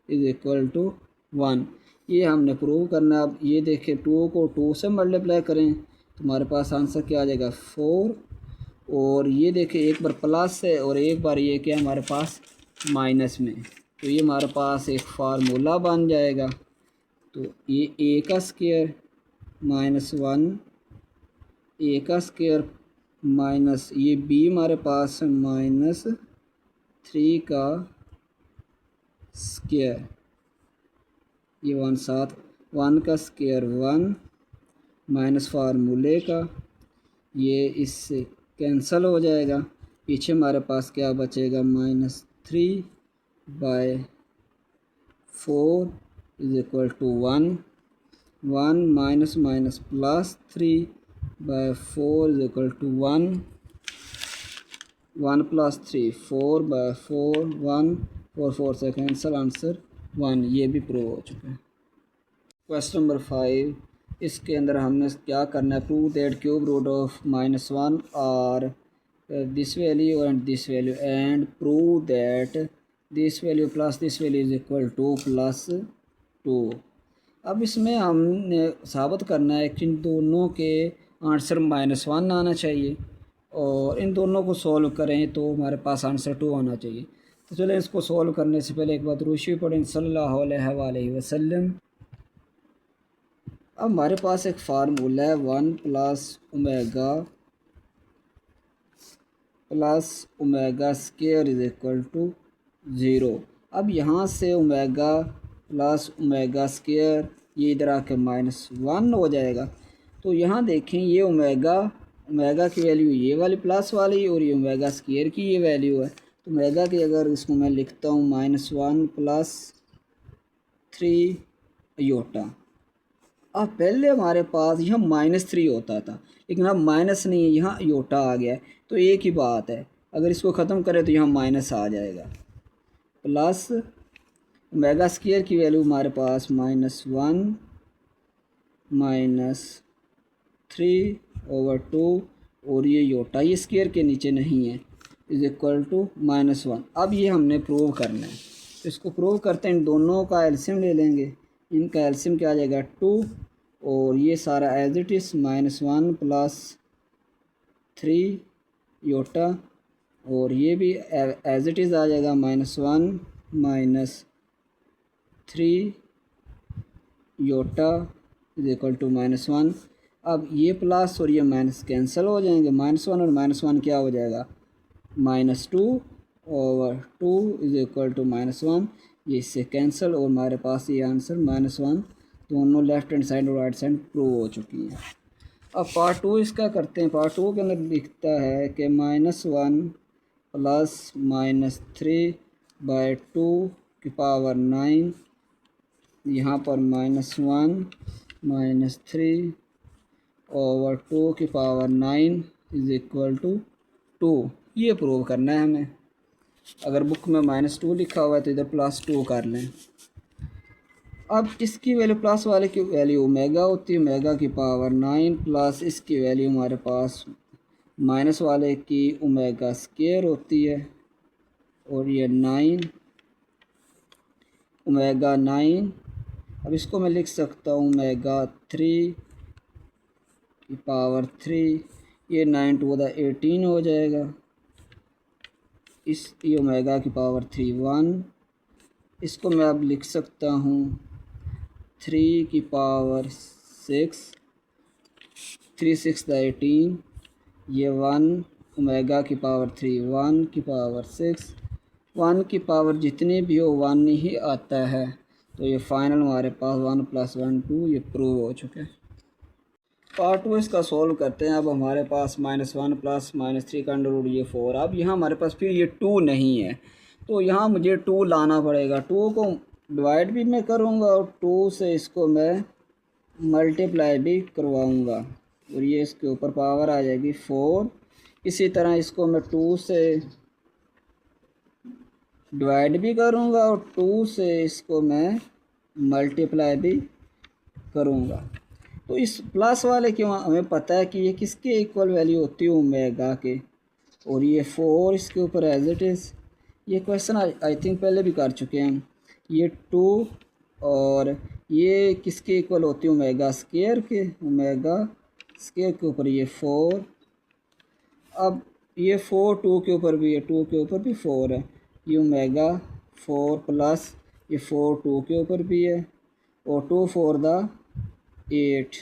इज इक्वल टू 1। ये हमने प्रूव करना है। अब ये देखें 2 को 2 से मल्टीप्लाई करें तो हमारे पास आंसर क्या आ जाएगा 4, और ये देखें एक बार प्लस है और एक बार ये क्या हमारे पास माइनस में, तो ये हमारे पास एक फार्मूला बन जाएगा। तो ये a का स्क्वायर -1 a का स्क्वायर माइनस ये b हमारे पास -3 का स्क्वायर, ये 1 साथ 1 का स्क्वायर 1 माइनस फार्मूले का, ये इससे कैंसिल हो जाएगा। पीछे हमारे पास क्या बचेगा -3/4 is equal to 1 minus +3/4 is equal to 1 plus 3 4/4 1 4 4 से कैंसिल, आंसर 1। ये भी प्रूव हो चुका है। क्वेश्चन नंबर 5, इसके अंदर हमने क्या करना है, prove that cube root of -1 और this value and this value, and prove that this value plus this value is equal to +2। अब इसमें हमने साबित करना है कि इन दोनों के आंसर -1 आना चाहिए, और इन दोनों को सॉल्व करें तो हमारे पास आंसर 2 आना चाहिए। तो चलें इसको सॉल्व करने से पहले एक बात रूशी पढ़ें सल्लल्लाहु अलैहि वसल्लम। अब हमारे पास एक फार्मूला है 1 plus omega square is equal to 0। अब यहाँ से ओमेगा प्लस ओमेगा स्क्वायर ये इधर आके -1 हो जाएगा। तो यहाँ देखें ये ओमेगा की वैल्यू ये वाली प्लस वाली, और ये ओमेगा स्क्वायर की ये वैल्यू है। तो ओमेगा की अगर इसको मैं लिखता हूँ -1 प्लस 3 योटा। अब पहले हमारे पास यहाँ -3 होता था, लेकिन अब माइनस नहीं है, यहाँ योटा आ गया है। तो एक ही बात है, अगर इसको ख़त्म करें तो यहाँ माइनस आ जाएगा, प्लस ओमेगा स्क्वायर की वैल्यू हमारे पास -1 -3/2, और ये योटा ये स्क्वायर के नीचे नहीं है इज़ इक्वल टू -1। अब ये हमने प्रूव करना है, तो इसको प्रूव करते हैं। इन दोनों का एलसीएम ले लेंगे। इनका एलसीएम क्या आ जाएगा 2, और ये सारा as it is -1 plus 3 iota, और ये भी एज इट इज़ आ जाएगा -1 minus 3 iota is equal to -1। अब ये प्लस और ये माइनस कैंसिल हो जाएंगे। -1 और -1 क्या हो जाएगा -2 ओवर 2 इज इक्वल टू -1। ये इससे कैंसिल, और हमारे पास ये आंसर -1 दोनों लेफ्ट हैंड साइड और राइट साइड प्रूव हो चुकी है। अब पार्ट 2 इसका करते हैं। पार्ट 2 के अंदर लिखता है कि -1 प्लस -3/2 की पावर 9, यहाँ पर -1 -3 ओवर 2 की पावर 9 इज़ इक्वल टू 2। ये प्रूव करना है हमें। अगर बुक में -2 लिखा हुआ है तो इधर +2 कर लें। अब इसकी वैल्यू, प्लस वाले की वैल्यू ओमेगा होती है, ओमेगा की पावर 9, प्लस इसकी वैल्यू हमारे पास माइनस वाले की ओमेगा स्क्वायर होती है, और ये 9 ओमेगा 9। अब इसको मैं लिख सकता हूँ ओमेगा 3 की पावर 3, ये 9 टू द 18 हो जाएगा। इस ये ओमेगा की पावर 3 1, इसको मैं अब लिख सकता हूँ 3 की पावर 6, 3 6 द 18, ये 1 ओमेगा की पावर 3 1 की पावर 6, 1 की पावर जितनी भी हो 1 ही आता है। तो ये फाइनल हमारे पास 1 + 1 2, ये प्रूव हो चुके हैं। पार्ट 2 इसका सॉल्व करते हैं। अब हमारे पास -1 प्लस -3 का अंडर रूट ये 4। अब यहाँ हमारे पास फिर ये 2 नहीं है, तो यहाँ मुझे 2 लाना पड़ेगा। 2 को डिवाइड भी मैं करूँगा और 2 से इसको मैं मल्टीप्लाई भी करवाऊँगा, और ये इसके ऊपर पावर आ जाएगी 4। इसी तरह इसको मैं 2 से डिवाइड भी करूँगा और 2 से इसको मैं मल्टीप्लाई भी करूँगा। तो इस प्लस वाले की हमें पता है कि ये किसके इक्वल वैल्यू होती है ओमेगा के, और ये 4 इसके ऊपर एज इट इज़। ये क्वेश्चन आई थिंक पहले भी कर चुके हैं। ये 2 और ये किसके इक्वल होती है ओमेगा स्क्वायर के, ओमेगा स्क्वायर के ऊपर ये 4। अब ये 4 2 के ऊपर भी है, 2 के ऊपर भी 4 है, ये ओमेगा 4 प्लस ये 4 2 के ऊपर भी है, और 2 4 द 8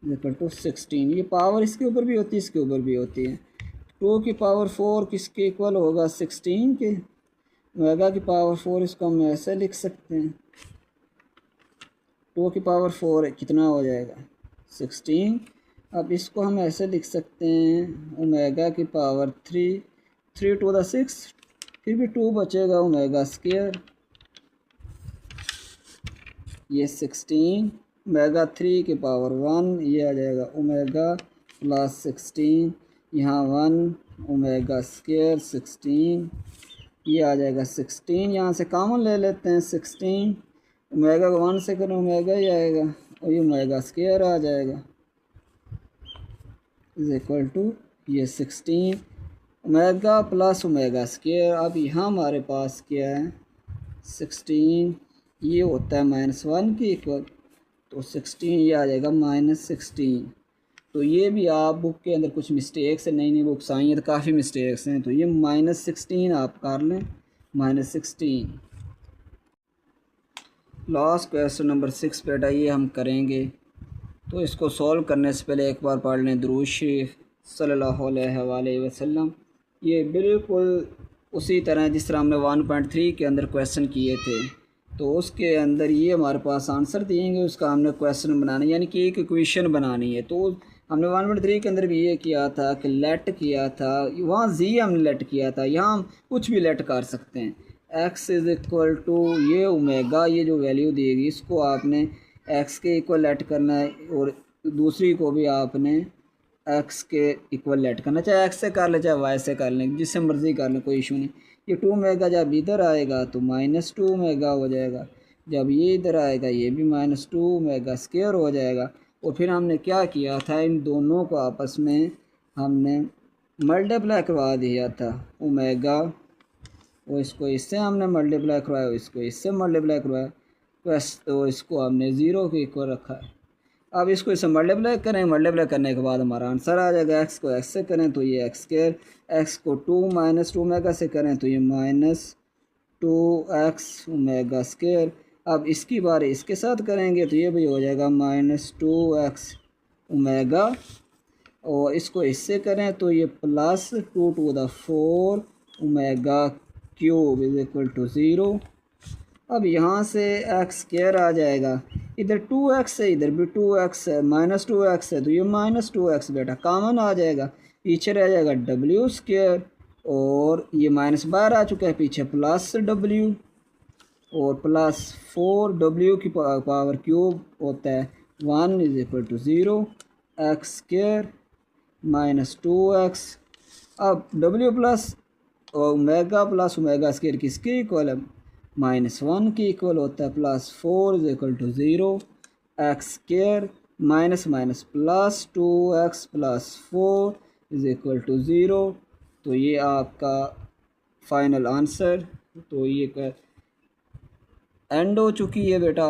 इक्वल टू 16। ये पावर इसके ऊपर भी होती है, इसके ऊपर भी होती है। 2 की पावर 4 किसके इक्वल होगा 16 के, ओमेगा की पावर 4, इसको हम ऐसे लिख सकते हैं। 2 की पावर 4 कितना हो जाएगा 16। अब इसको हम ऐसे लिख सकते हैं ओमेगा की पावर 3, 3 टू द 6, फिर भी 2 बचेगा ओमेगा स्क्वायर, ये 16 ओमेगा 3 की पावर 1, ये आ जाएगा ओमेगा प्लस 16, यहाँ 1 ओमेगा स्क्वायर 16, ये आ जाएगा 16। यहाँ से कॉमन ले लेते हैं 16, ओमेगा को 1 से करें ओमेगा ही आएगा, और ये ओमेगा स्क्वायर आ जाएगा इज इक्वल टू ये 16 ओमेगा प्लस ओमेगा स्क्वायर। अब यहाँ हमारे पास क्या है 16, ये होता है -1 के इक्वल, तो 16 ये आ जाएगा -16। तो ये भी आप बुक के अंदर कुछ मिस्टेक्स है, नई नई बुक्स आई हैं तो काफ़ी मिस्टेक्स हैं, तो ये -16 आप कर लें, -16। लास्ट क्वेश्चन नंबर 6 बेटा ये हम करेंगे। तो इसको सॉल्व करने से पहले एक बार पढ़ लें दुरूद शरीफ सल्लल्लाहु अलैहि वसल्लम। ये बिल्कुल उसी तरह जिस तरह हमने 1.3 के अंदर क्वेश्चन किए थे, तो उसके अंदर ये हमारे पास आंसर दिएंगे, उसका हमने क्वेश्चन बनाना यानी कि एक इक्वेशन बनानी है। तो हमने 1.3 के अंदर भी ये किया था कि लेट किया था, वहाँ जी हमने लेट किया था, यहाँ हम कुछ भी लेट कर सकते हैं। x इज़ इक्वल टू ये ओमेगा, ये जो वैल्यू देगी इसको आपने x के इक्वल लेट करना है, और दूसरी को भी आपने x के इक्वल लेट करना, चाहे x से कर ले चाहे y से कर लें, जिससे मर्ज़ी कर लें, कोई इशू नहीं। ये 2 ओमेगा जब इधर आएगा तो -2 ओमेगा हो जाएगा, जब ये इधर आएगा ये भी -2 ओमेगा स्क्वायर हो जाएगा। और फिर हमने क्या किया था, इन दोनों को आपस में हमने मल्टीप्लाई करवा दिया था ओमेगा, वो इसको इससे हमने मल्टीप्लाई करवाया, इसको इससे मल्टीप्लाई करवाया, तो इसको हमने ज़ीरो के इक्वल रखा है। अब इसको इससे मल्टीप्लाई करें, मल्टीप्लाई करने के बाद हमारा आंसर आ जाएगा। एक्स को एक्स से करें तो ये एक्स स्क्वायर, एक्स को 2 माइनस 2 ओमेगा से करें तो ये माइनस 2x ओमेगा स्क्वायर। अब इसकी बारी इसके साथ करेंगे तो ये भी हो जाएगा -2x ओमेगा, और इसको इससे करें तो ये +2⁴ omega cube is equal to 0। अब यहाँ से एक्स स्क्वायर आ जाएगा, इधर 2x है इधर भी 2x है, -2x है तो ये -2x बेटा कॉमन आ जाएगा, पीछे रह जाएगा w स्क्वायर, और ये माइनस बाहर आ चुका है, पीछे +w और +4w की पावर क्यूब होता है 1 is equal to 0, x square -2x। अब w प्लस ओमेगा स्क्वायर किसके इक्वल है, -1 की इक्वल होता है, +4 is equal to 0, x square minus minus +2x +4 is equal to 0। तो ये आपका फाइनल आंसर, तो ये एंड हो चुकी है बेटा।